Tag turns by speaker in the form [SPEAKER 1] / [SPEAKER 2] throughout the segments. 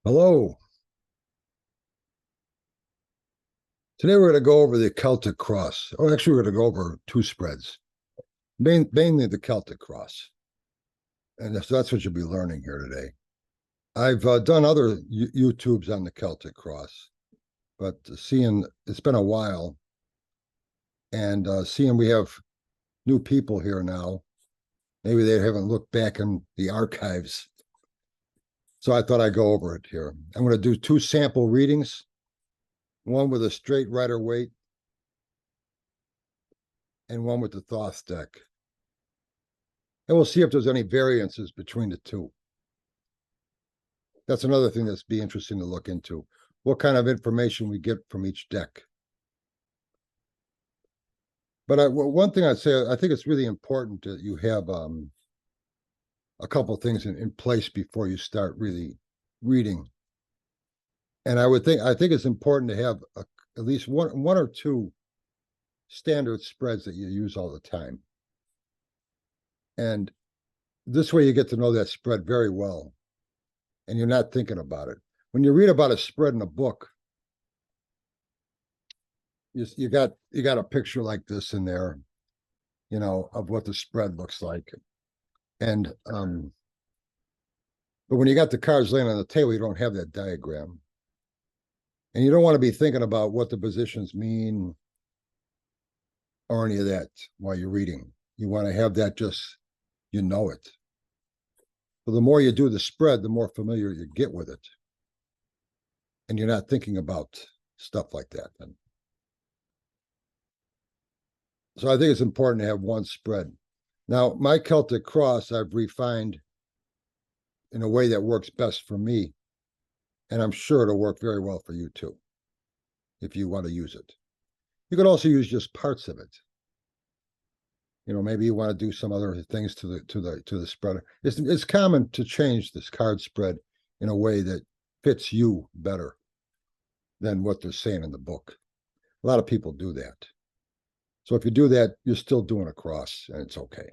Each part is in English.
[SPEAKER 1] Hello. Today we're going to go over the Celtic cross. Oh, actually, we're going to go over two spreads, mainly the Celtic cross. And that's what you'll be learning here today. I've done other YouTubes on the Celtic cross, but seeing it's been a while and seeing we have new people here now, maybe they haven't looked back in the archives. So I thought I'd go over it here. I'm going to do two sample readings, one with a straight Rider Waite and one with the Thoth deck. And we'll see if there's any variances between the two. That's another thing that's be interesting to look into. What kind of information we get from each deck. But one thing I'd say, I think it's really important that you have a couple things in place before you start really reading. And I think it's important to have at least one or two standard spreads that you use all the time. And this way you get to know that spread very well. And you're not thinking about it. When you read about a spread in a book, you got a picture like this in there, you know, of what the spread looks like. And but when you got the cards laying on the table, you don't have that diagram. And you don't want to be thinking about what the positions mean or any of that while you're reading. You want to have that just, you know it. But the more you do the spread, the more familiar you get with it. And you're not thinking about stuff like that then. So I think it's important to have one spread. Now, my Celtic cross, I've refined in a way that works best for me. And I'm sure it'll work very well for you too, if you want to use it. You could also use just parts of it. You know, maybe you want to do some other things to the spreader. It's common to change this card spread in a way that fits you better than what they're saying in the book. A lot of people do that. So if you do that, you're still doing a cross, and it's okay.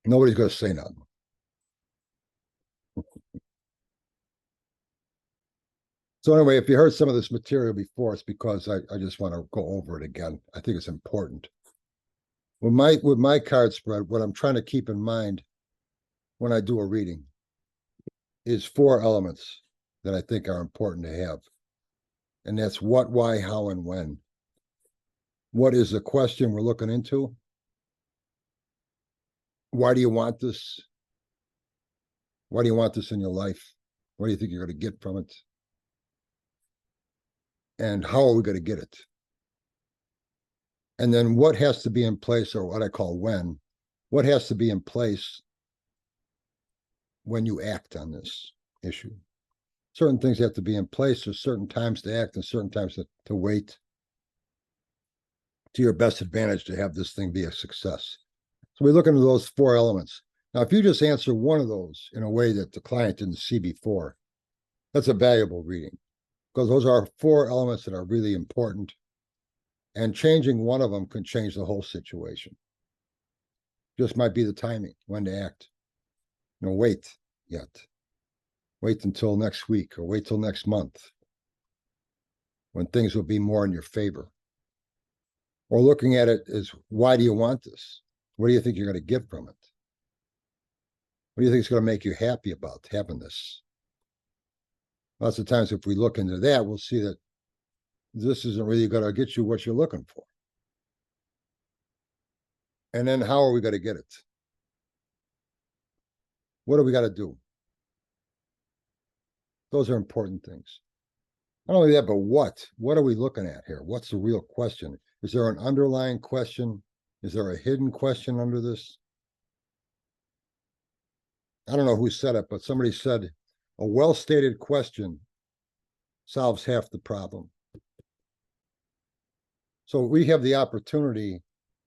[SPEAKER 1] Nobody's going to say nothing. So anyway, if you heard some of this material before, it's because I just want to go over it again. I think it's important. With my card spread, what I'm trying to keep in mind when I do a reading is four elements that I think are important to have. And that's what, why, how, and when. What is the question we're looking into? Why do you want this? Why do you want this in your life? What do you think you're going to get from it? And how are we going to get it? And then what has to be in place, or what I call when, what has to be in place when you act on this issue? Certain things have to be in place. There's certain times to act and certain times to wait to your best advantage to have this thing be a success. So we look into those four elements. Now, if you just answer one of those in a way that the client didn't see before, that's a valuable reading, because those are four elements that are really important. And changing one of them can change the whole situation. Just might be the timing, when to act. You know, wait yet. Wait until next week or wait till next month when things will be more in your favor. Or looking at it as, why do you want this? What do you think you're going to get from it? What do you think is going to make you happy about having this? Lots of times, if we look into that, we'll see that this isn't really going to get you what you're looking for. And then how are we going to get it? What do we got to do? Those are important things. Not only that, but what? What are we looking at here? What's the real question? Is there an underlying question? Is there a hidden question under this? I don't know who said it, but somebody said a well-stated question solves half the problem. So we have the opportunity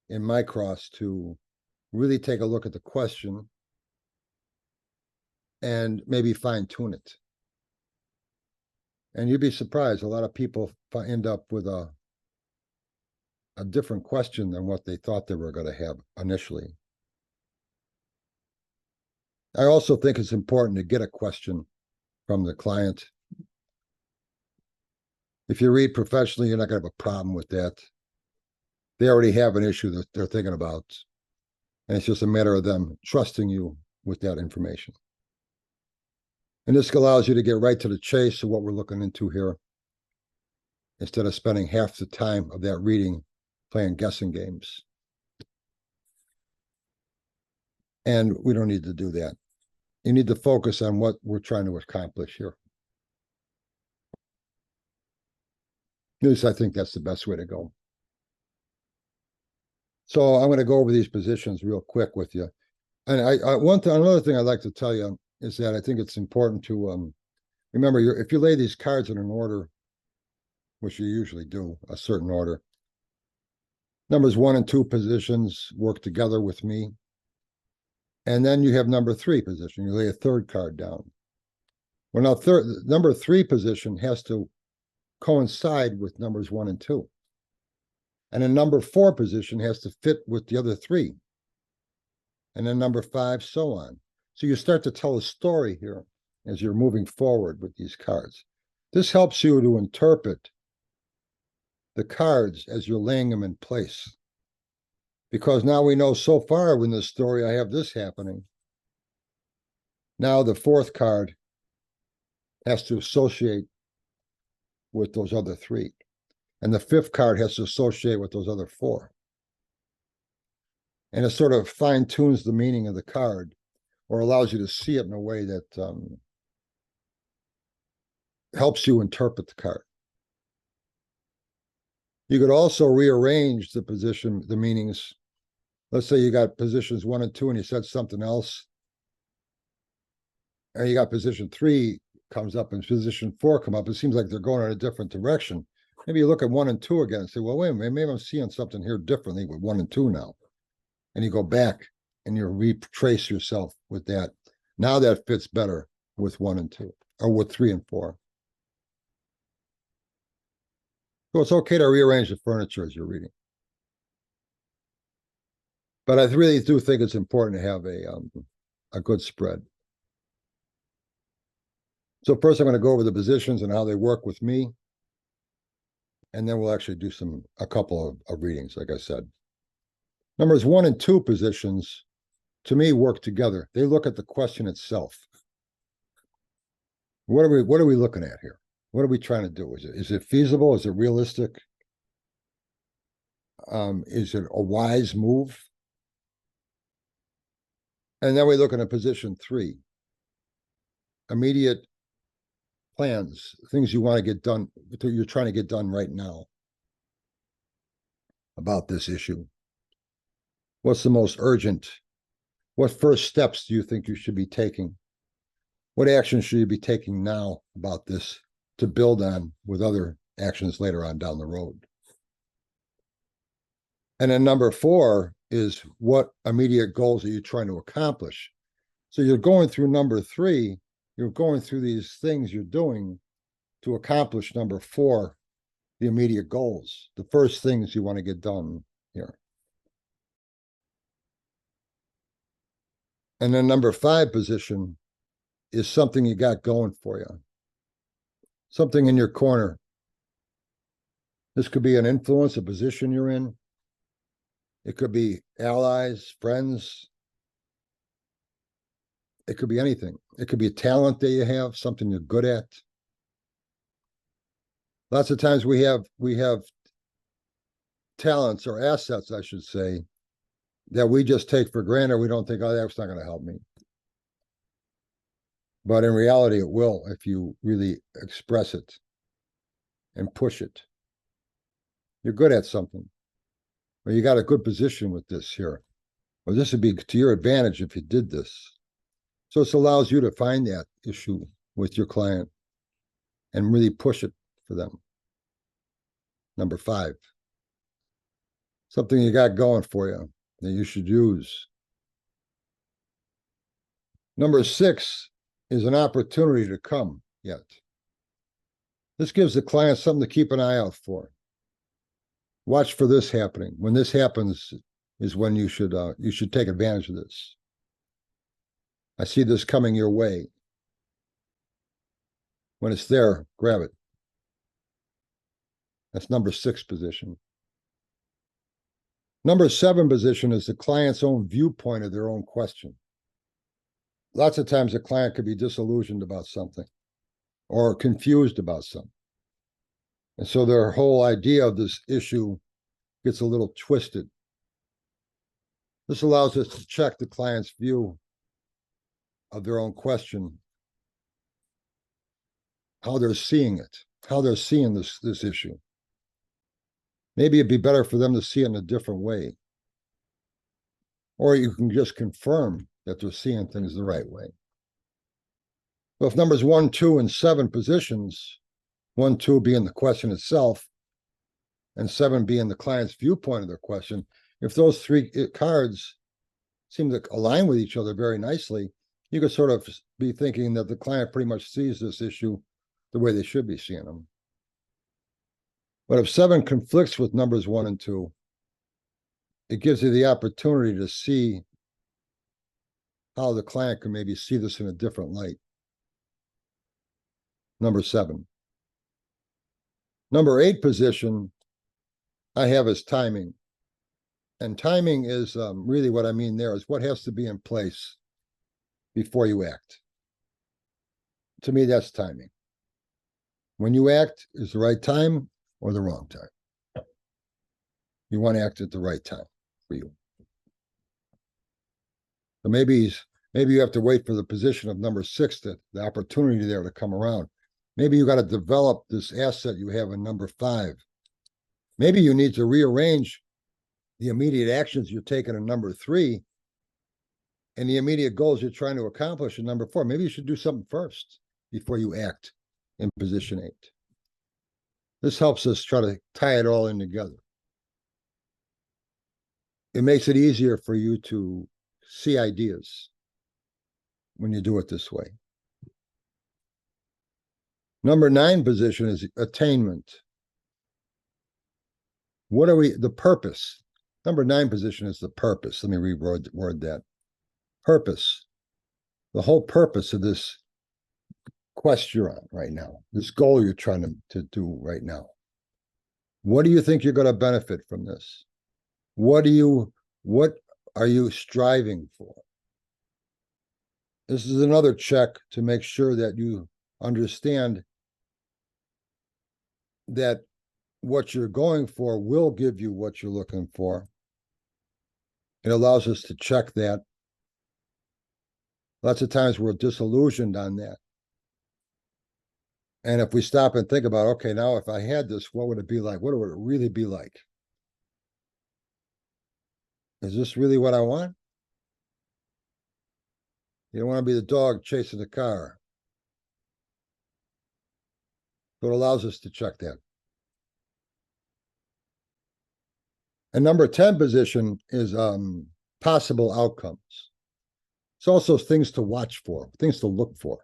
[SPEAKER 1] in my cross to really take a look at the question and maybe fine-tune it. And you'd be surprised, a lot of people end up with a different question than what they thought they were going to have initially. I also think it's important to get a question from the client. If you read professionally, you're not going to have a problem with that. They already have an issue that they're thinking about, and it's just a matter of them trusting you with that information. And this allows you to get right to the chase of what we're looking into here, instead of spending half the time of that reading playing guessing games. And we don't need to do that. You need to focus on what we're trying to accomplish here. At least I think that's the best way to go. So I'm going to go over these positions real quick with you. And another thing I'd like to tell you is that I think it's important to remember, if you lay these cards in an order, which you usually do, a certain order, numbers 1 and 2 positions work together with me. And then you have number 3 position. You lay a third card down. Well, now number 3 position has to coincide with numbers 1 and 2. And then number 4 position has to fit with the other 3. And then number 5, so on. So you start to tell a story here as you're moving forward with these cards. This helps you to interpret the cards as you're laying them in place. Because now we know so far in this story, I have this happening. Now the 4th card has to associate with those other 3. And the 5th card has to associate with those other 4. And it sort of fine-tunes the meaning of the card, or allows you to see it in a way that helps you interpret the card. You could also rearrange the position, the meanings. Let's say you got positions 1 and 2 and you said something else. And you got position 3 comes up and position 4 come up. It seems like they're going in a different direction. Maybe you look at 1 and 2 again and say, well, wait a minute, maybe I'm seeing something here differently with 1 and 2 now. And you go back and you retrace yourself with that. Now that fits better with 1 and 2, or with 3 and 4. So it's okay to rearrange the furniture as you're reading. But I really do think it's important to have a good spread. So first I'm going to go over the positions and how they work with me. And then we'll actually do a couple of readings, like I said. Numbers 1 and 2 positions, to me, work together. They look at the question itself. What are we looking at here? What are we trying to do? Is it feasible? Is it realistic? Is it a wise move? And then we look at position 3. Immediate plans, things you want to get done, you're trying to get done right now about this issue. What's the most urgent? What first steps do you think you should be taking? What actions should you be taking now about this to build on with other actions later on down the road? And then number 4 is, what immediate goals are you trying to accomplish? So you're going through number 3, you're going through these things you're doing to accomplish number 4, the immediate goals, the first things you want to get done here. And then number 5 position is something you got going for you. Something in your corner. This could be an influence, a position you're in. It could be allies, friends. It could be anything. It could be a talent that you have, something you're good at. Lots of times we have talents or assets, I should say, that we just take for granted. We don't think, oh, that's not going to help me. But in reality, it will if you really express it and push it. You're good at something. Or you got a good position with this here. Or this would be to your advantage if you did this. So this allows you to find that issue with your client and really push it for them. Number 5. Something you got going for you that you should use. Number 6 is an opportunity to come yet. This gives the client something to keep an eye out for. Watch for this happening. When this happens is when you should take advantage of this. I see this coming your way. When it's there, grab it. That's number 6 position. Number 7 position is the client's own viewpoint of their own question. Lots of times the client could be disillusioned about something or confused about something. And so their whole idea of this issue gets a little twisted. This allows us to check the client's view of their own question, how they're seeing it, how they're seeing this issue. Maybe it'd be better for them to see it in a different way. Or you can just confirm that they're seeing things the right way. So if numbers 1, 2, and 7 positions, 1, 2 being the question itself, and 7 being the client's viewpoint of their question, if those 3 cards seem to align with each other very nicely, you could sort of be thinking that the client pretty much sees this issue the way they should be seeing them. But if 7 conflicts with numbers 1 and 2, it gives you the opportunity to see how the client can maybe see this in a different light. Number 7. Number 8 position I have is timing. And timing is really what I mean there is what has to be in place before you act. To me, that's timing. When you act, is the right time or the wrong time? You want to act at the right time for you. So maybe you have to wait for the position of number 6, the opportunity there to come around. Maybe you got to develop this asset you have in number 5. Maybe you need to rearrange the immediate actions you're taking in number 3 and the immediate goals you're trying to accomplish in number 4. Maybe you should do something first before you act in position 8. This helps us try to tie it all in together. It makes it easier for you to see ideas when you do it this way. Number 9 position is attainment. What are we, the purpose? Number 9 position is the purpose. Let me reword that. Purpose. The whole purpose of this quest you're on right now, this goal you're trying to do right now. What do you think you're going to benefit from this? What are you striving for? This is another check to make sure that you understand that what you're going for will give you what you're looking for. It allows us to check that. Lots of times we're disillusioned on that. And if we stop and think about, okay, now if I had this, what would it be like? What would it really be like? Is this really what I want? You don't want to be the dog chasing the car. So it allows us to check that. And number 10 position is possible outcomes. It's also things to watch for, things to look for.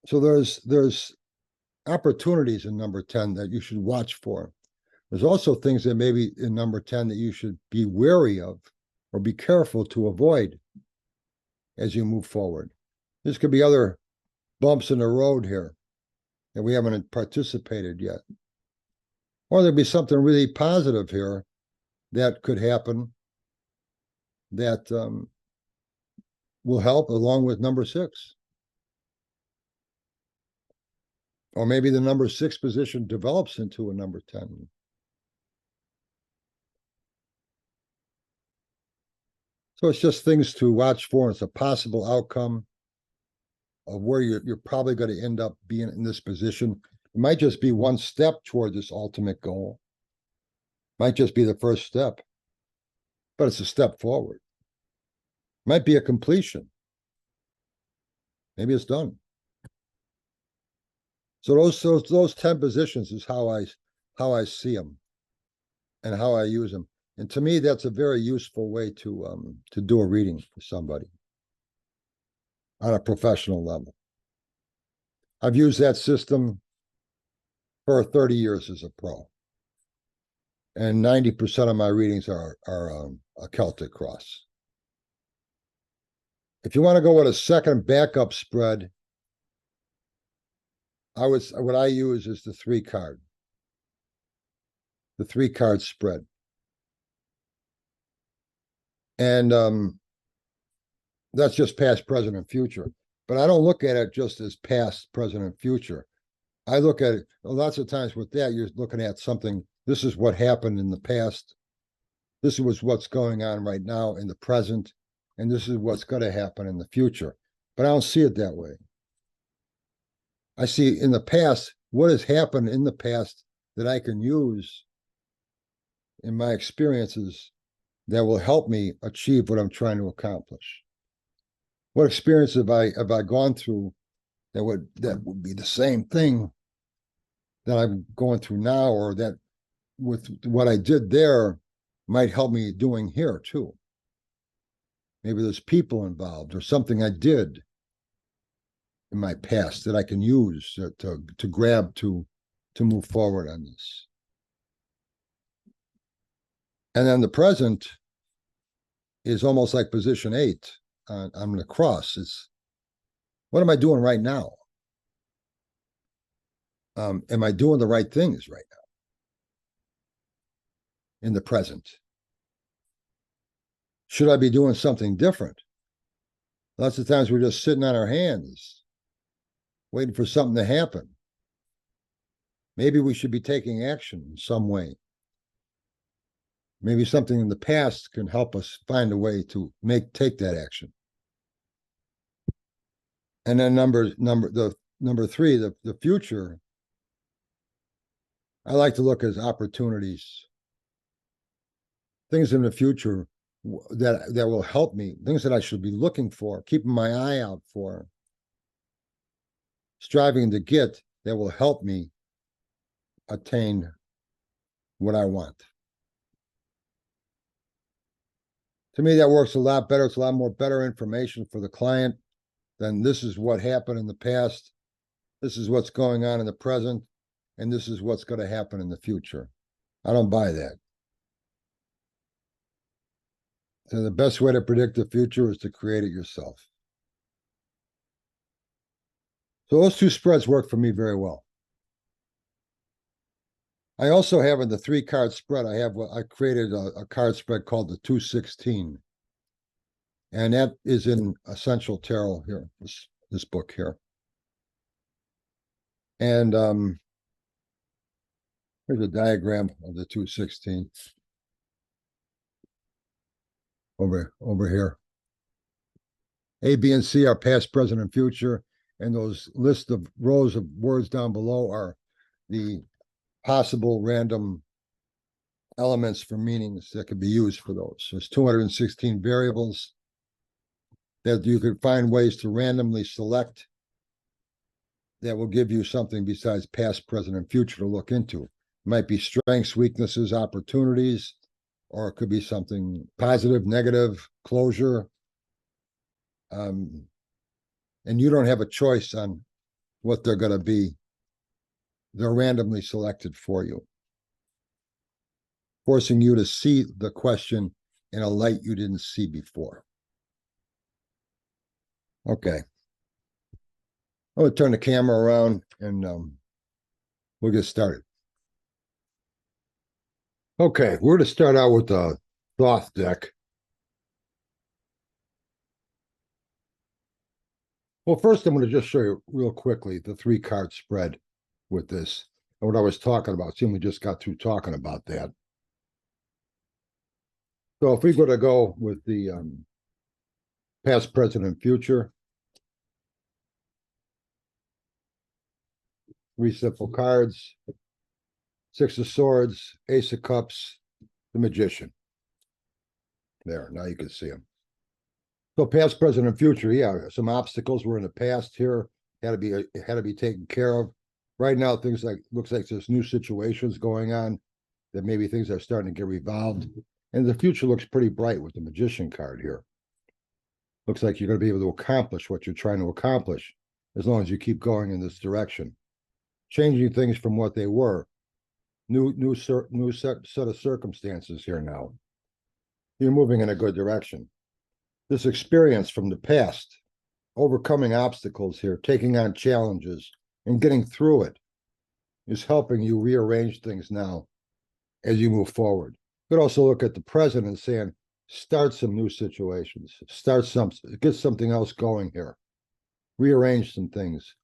[SPEAKER 1] So there's opportunities in number 10 that you should watch for. There's also things that maybe in number 10 that you should be wary of or be careful to avoid as you move forward. This could be other bumps in the road here that we haven't participated yet. Or there'd be something really positive here that could happen that will help along with number 6. Or maybe the number 6 position develops into a number 10. So it's just things to watch for. It's a possible outcome of where you're probably going to end up being in this position. It might just be one step toward this ultimate goal. Might just be the first step, but it's a step forward. Might be a completion. Maybe it's done. So those 10 positions is how I see them and how I use them. And to me, that's a very useful way to do a reading for somebody on a professional level. I've used that system for 30 years as a pro. And 90% of my readings are a Celtic cross. If you want to go with a second backup spread, what I use is the 3-card. The 3-card spread. And that's just past, present, and future. But I don't look at it just as past, present, and future. I look at it lots of times with that, you're looking at something. This is what happened in the past. This is what's going on right now in the present. And this is what's going to happen in the future. But I don't see it that way. I see in the past, what has happened in the past that I can use in my experiences that will help me achieve what I'm trying to accomplish. What experience have I gone through that would be the same thing that I'm going through now, or that with what I did there might help me doing here too. Maybe there's people involved or something I did in my past that I can use to grab to move forward on this. And then the present is almost like position 8 on the cross. It's, what am I doing right now? Am I doing the right things right now in the present? Should I be doing something different? Lots of times we're just sitting on our hands, waiting for something to happen. Maybe we should be taking action in some way. Maybe something in the past can help us find a way to take that action. And then number 3, the future, I like to look as opportunities, things in the future that will help me, things that I should be looking for, keeping my eye out for, striving to get, that will help me attain what I want. To me, that works a lot better. It's a lot more better information for the client than this is what happened in the past, this is what's going on in the present, and this is what's going to happen in the future. I don't buy that. So the best way to predict the future is to create it yourself. So those 2 spreads work for me very well. I also have in the 3-card spread, I created a card spread called the 216. And that is in Essential Tarot here, this book here. And here's a diagram of the 216 over here. A, B, and C are past, present, and future. And those list of rows of words down below are the possible random elements for meanings that could be used for those. There's 216 variables that you could find ways to randomly select that will give you something besides past, present, and future to look into. It might be strengths, weaknesses, opportunities, or it could be something positive, negative, closure. And you don't have a choice on what they're going to be. They're randomly selected for you, forcing you to see the question in a light you didn't see before. Okay. I'm going to turn the camera around and we'll get started. Okay, we're going to start out with the Thoth deck. Well, first I'm going to just show you real quickly the 3-card spread with this and what I was talking about. See, we just got through talking about that. So if we're going to go with the past, present, and future, 3 simple cards, 6 of Swords, Ace of Cups, the Magician. There, now you can see them. So past, present, and future, yeah, some obstacles were in the past here, had to be taken care of. Right now, things looks like there's new situations going on that maybe things are starting to get revolved. And the future looks pretty bright with the Magician card here. Looks like you're going to be able to accomplish what you're trying to accomplish as long as you keep going in this direction. Changing things from what they were. New set of circumstances here now. You're moving in a good direction. this experience from the past, overcoming obstacles here, taking on challenges and getting through it is helping you rearrange things now as you move forward. You could also look at the present and saying, start some new situations, get something else going here, rearrange some things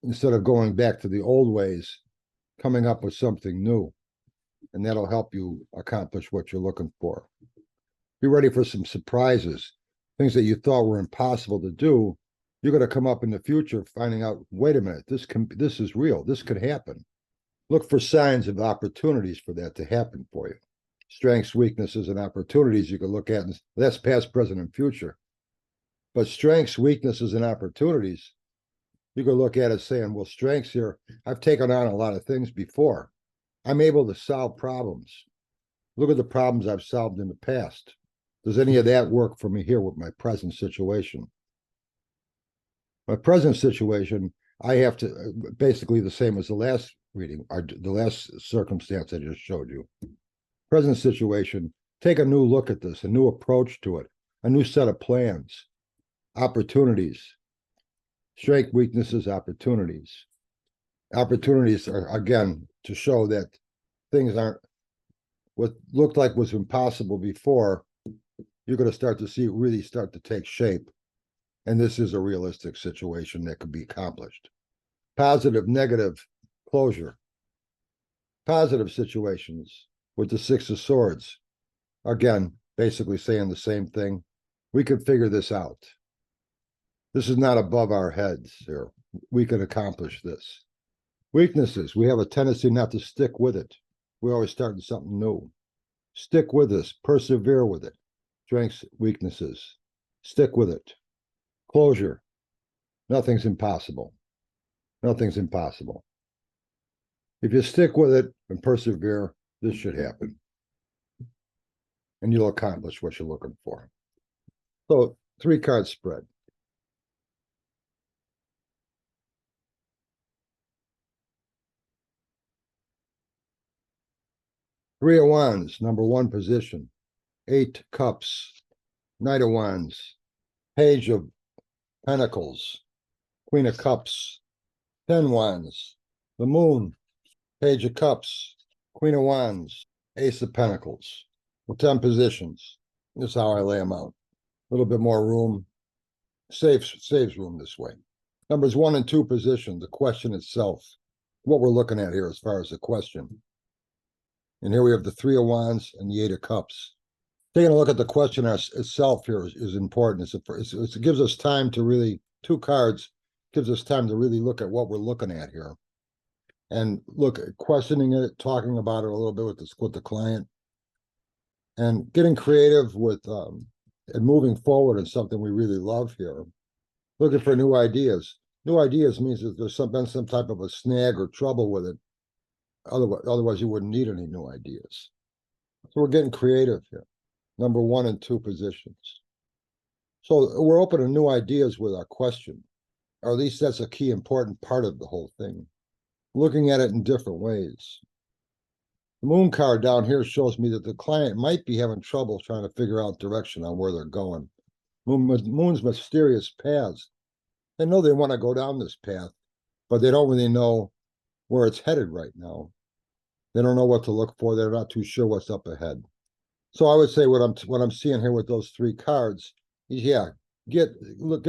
[SPEAKER 1] instead of going back to the old ways, coming up with something new. And that'll help you accomplish what you're looking for. Be ready for some surprises, things that you thought were impossible to do. You're going to come up in the future finding out, wait a minute, this is real. This could happen. Look for signs of opportunities for that to happen for you. Strengths, weaknesses, and opportunities you can look at, and that's past, present, and future. But strengths, weaknesses, and opportunities, you can look at it saying, well, strengths here, I've taken on a lot of things before. I'm able to solve problems. Look at the problems I've solved in the past. Does any of that work for me here with my present situation? My present situation, I have to basically the same as the last reading, or the last circumstance I just showed you. Present situation, take a new look at this, a new approach to it, a new set of plans, opportunities, strength, weaknesses, opportunities. Opportunities are, again, to show that things aren't what looked like was impossible before. You're going to start to see it really start to take shape. And this is a realistic situation that could be accomplished. Positive, negative, closure. Positive situations with the Six of Swords. Again, basically saying the same thing. We can figure this out. This is not above our heads here. We can accomplish this. Weaknesses. We have a tendency not to stick with it. We're always starting something new. Stick with this. Persevere with it. Strengths, weaknesses. Stick with it. Closure. Nothing's impossible. Nothing's impossible. If you stick with it and persevere, this should happen. And you'll accomplish what you're looking for. So, 3-card spread. Three of Wands, number 1 position. 8 Cups. Knight of Wands. Page of Pentacles. Queen of Cups. 10 Wands. The Moon. Page of Cups. Queen of Wands. Ace of Pentacles. Well, 10 positions. This is how I lay them out. A little bit more room. Saves room this way. Numbers 1 and 2 position, the question itself. What we're looking at here as far as the question. And here we have the 3 of Wands and the 8 of Cups. Taking a look at the question itself here is important. It gives us time to really, 2 cards, gives us time to really look at what we're looking at here. And look at questioning it, talking about it a little bit with the client. And getting creative with and moving forward in something we really love here. Looking for new ideas. New ideas means that there's been some type of a snag or trouble with it. Otherwise, you wouldn't need any new ideas. So we're getting creative here. Number 1 and 2 positions. So we're open to new ideas with our question, or at least that's a key important part of the whole thing. Looking at it in different ways. The Moon card down here shows me that the client might be having trouble trying to figure out direction on where they're going. Moon's mysterious paths. They know they want to go down this path, but they don't really know where it's headed right now. They don't know what to look for. They're not too sure what's up ahead. So I would say what I'm seeing here with those 3 cards, yeah, get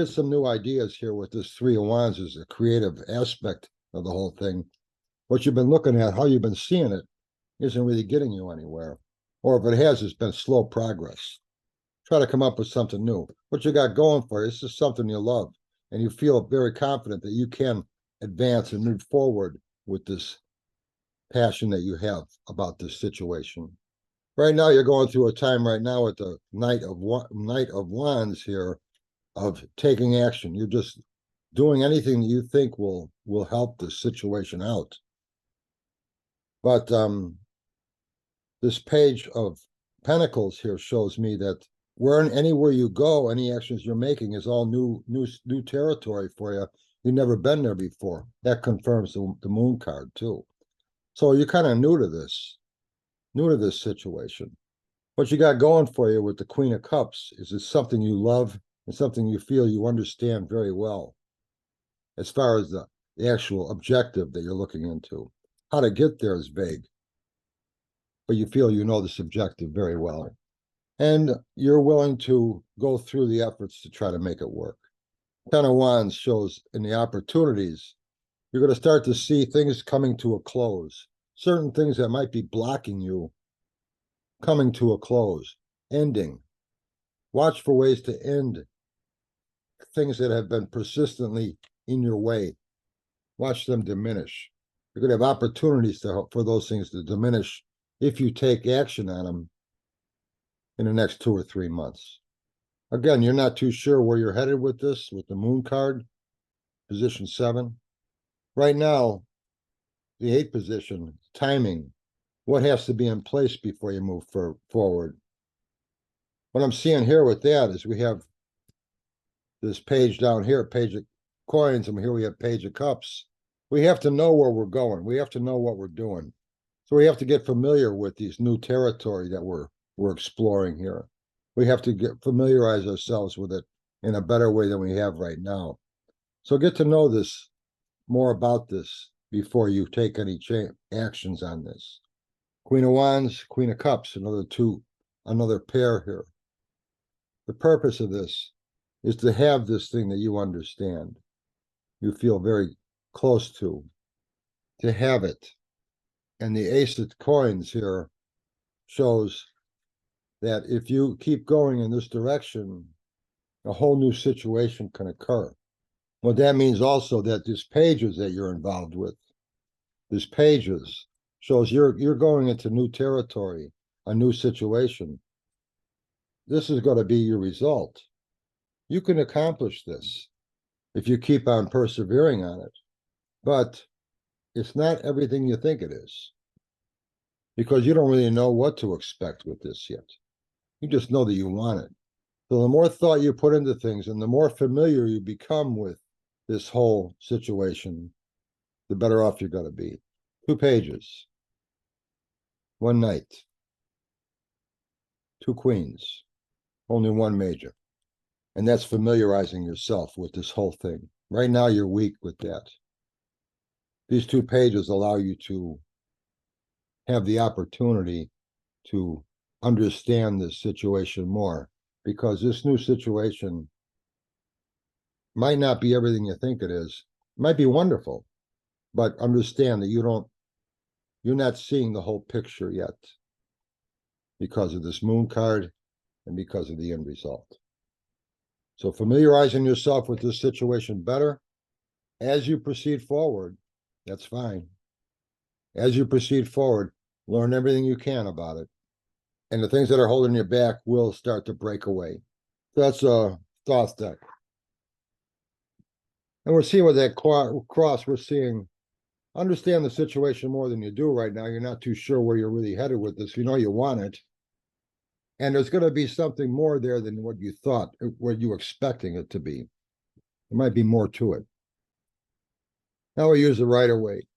[SPEAKER 1] some new ideas here with this 3 of Wands is a creative aspect of the whole thing. What you've been looking at, how you've been seeing it, isn't really getting you anywhere. Or if it has, it's been slow progress. Try to come up with something new. What you got going for you, this is something you love, and you feel very confident that you can advance and move forward with this passion that you have about this situation. Right now, you're going through a time right now with the Knight of Wands here of taking action. You're just doing anything that you think will help this situation out. But this Page of Pentacles here shows me that anywhere you go, any actions you're making is all new territory for you. You've never been there before. That confirms the Moon card too. So you're kind of new to this situation. What you got going for you with the Queen of Cups is it's something you love and something you feel you understand very well as far as the actual objective that you're looking into. How to get there is vague, but you feel you know the subjective very well. And you're willing to go through the efforts to try to make it work. Ten of Wands shows in the opportunities, you're going to start to see things coming to a close. Certain things that might be blocking you coming to a close, ending. Watch for ways to end things that have been persistently in your way. Watch them diminish. You're going to have opportunities for those things to diminish if you take action on them in the next 2 or 3 months. Again, you're not too sure where you're headed with this, with the Moon card, position 7. Right now, the 8 position, timing, what has to be in place before you move forward. What I'm seeing here with that is we have this page down here, page of coins, and here we have page of cups. We have to know where we're going. We have to know what we're doing. So we have to get familiar with these new territory that we're exploring here. We have to familiarize ourselves with it in a better way than we have right now. So get to know this, more about this before you take any actions on this. Queen of Wands, Queen of Cups, another pair here. The purpose of this is to have this thing that you understand, you feel very close to have it. And the Ace of Coins here shows that if you keep going in this direction, a whole new situation can occur. What that means also that these pages that you're involved with, these pages shows you're going into new territory, a new situation. This is going to be your result. You can accomplish this if you keep on persevering on it, but it's not everything you think it is, because you don't really know what to expect with this yet. You just know that you want it. So the more thought you put into things and the more familiar you become with this whole situation, the better off you're going to be. 2 pages, 1 knight, 2 queens, only 1 major. And that's familiarizing yourself with this whole thing. Right now, you're weak with that. These 2 pages allow you to have the opportunity to understand this situation more, because this new situation might not be everything you think it is. It might be wonderful, but understand that you're not seeing the whole picture yet because of this Moon card and because of the end result. So familiarizing yourself with this situation better as you proceed forward, that's fine. As you proceed forward, learn everything you can about it. And the things that are holding you back will start to break away. That's a Thoth deck. And we're seeing with that cross, we're seeing, understand the situation more than you do right now. You're not too sure where you're really headed with this. You know you want it. And there's going to be something more there than what you thought, what you were expecting it to be. There might be more to it. Now we use the Rider-Waite.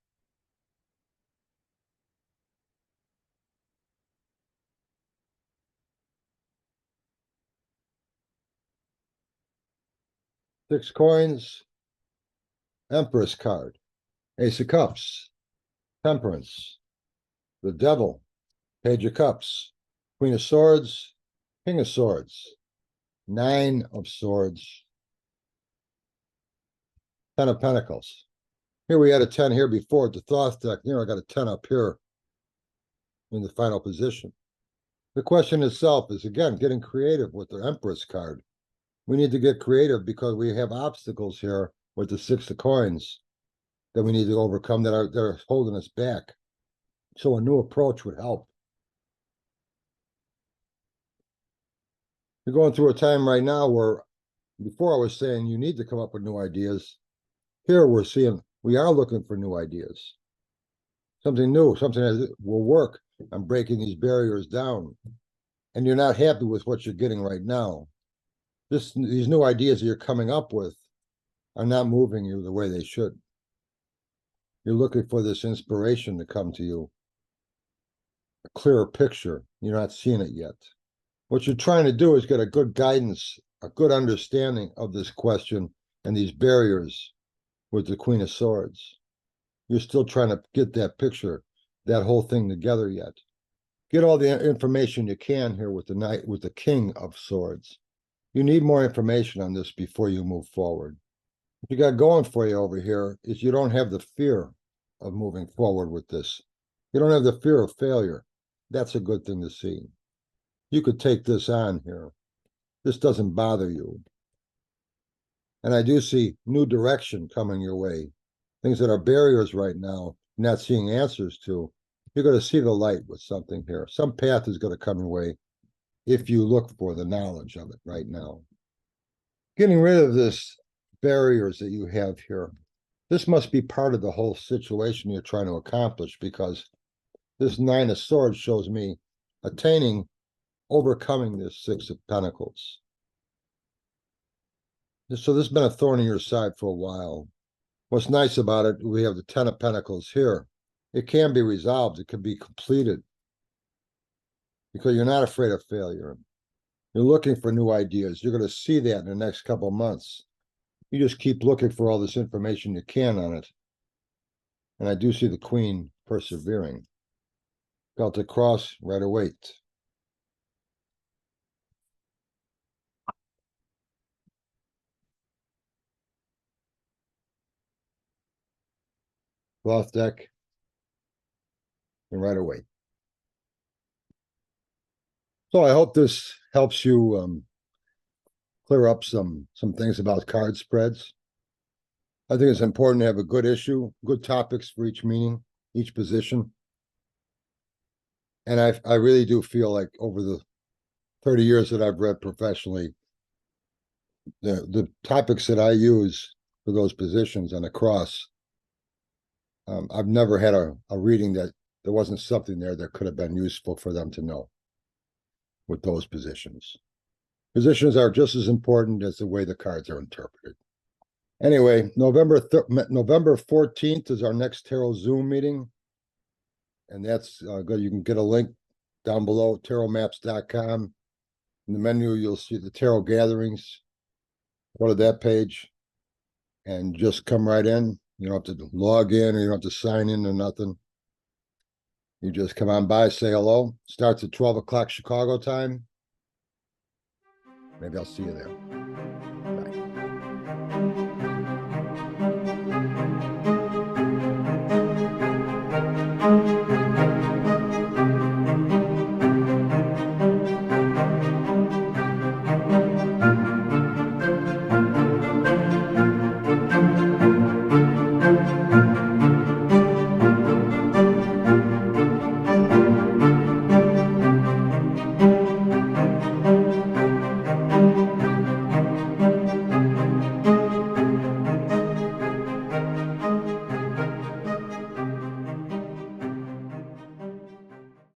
[SPEAKER 1] Six coins, Empress card, Ace of Cups, Temperance, the Devil, Page of Cups, Queen of Swords, King of Swords, 9 of Swords, 10 of Pentacles. Here we had a 10 here before at the Thoth deck. Here I got a 10 up here in the final position. The question itself is, again, getting creative with the Empress card. We need to get creative because we have obstacles here with the 6 of coins that we need to overcome that are holding us back. So a new approach would help. You're going through a time right now where before I was saying you need to come up with new ideas. Here we're seeing we are looking for new ideas. Something new, something that will work on breaking these barriers down. And you're not happy with what you're getting right now. These new ideas that you're coming up with are not moving you the way they should. You're looking for this inspiration to come to you. a clearer picture. You're not seeing it yet. What you're trying to do is get a good guidance, a good understanding of this question and these barriers with the Queen of Swords. You're still trying to get that picture, that whole thing together yet. Get all the information you can here with the Knight, with the King of Swords. You need more information on this before you move forward. What you got going for you over here is you don't have the fear of moving forward with this. You don't have the fear of failure. That's a good thing to see. You could take this on here. This doesn't bother you. And I do see new direction coming your way. Things that are barriers right now, not seeing answers to. You're going to see the light with something here. Some path is going to come your way if you look for the knowledge of it right now. Getting rid of this barriers that you have here. This must be part of the whole situation you're trying to accomplish, because this Nine of Swords shows me overcoming this Six of Pentacles. So this has been a thorn in your side for a while. What's nice about it, we have the Ten of Pentacles here. It can be resolved. It can be completed because you're not afraid of failure. You're looking for new ideas. You're going to see that in the next couple of months. You just keep looking for all this information you can on it. And I do see the Queen persevering. Celtic Cross, Rider-Waite. Cloth deck, and Rider-Waite. So I hope this helps you clear up some things about card spreads. I think it's important to have a good issue, good topics for each meeting, each position. And I really do feel like over the 30 years that I've read professionally, the topics that I use for those positions on a cross, I've never had a reading that there wasn't something there that could have been useful for them to know with those positions. Positions are just as important as the way the cards are interpreted. Anyway, November 14th is our next Tarot Zoom meeting. And that's good. You can get a link down below, tarotmaps.com. In the menu, you'll see the Tarot Gatherings. Go to that page and just come right in. You don't have to log in or you don't have to sign in or nothing. You just come on by, say hello. Starts at 12 o'clock Chicago time. Maybe I'll see you there.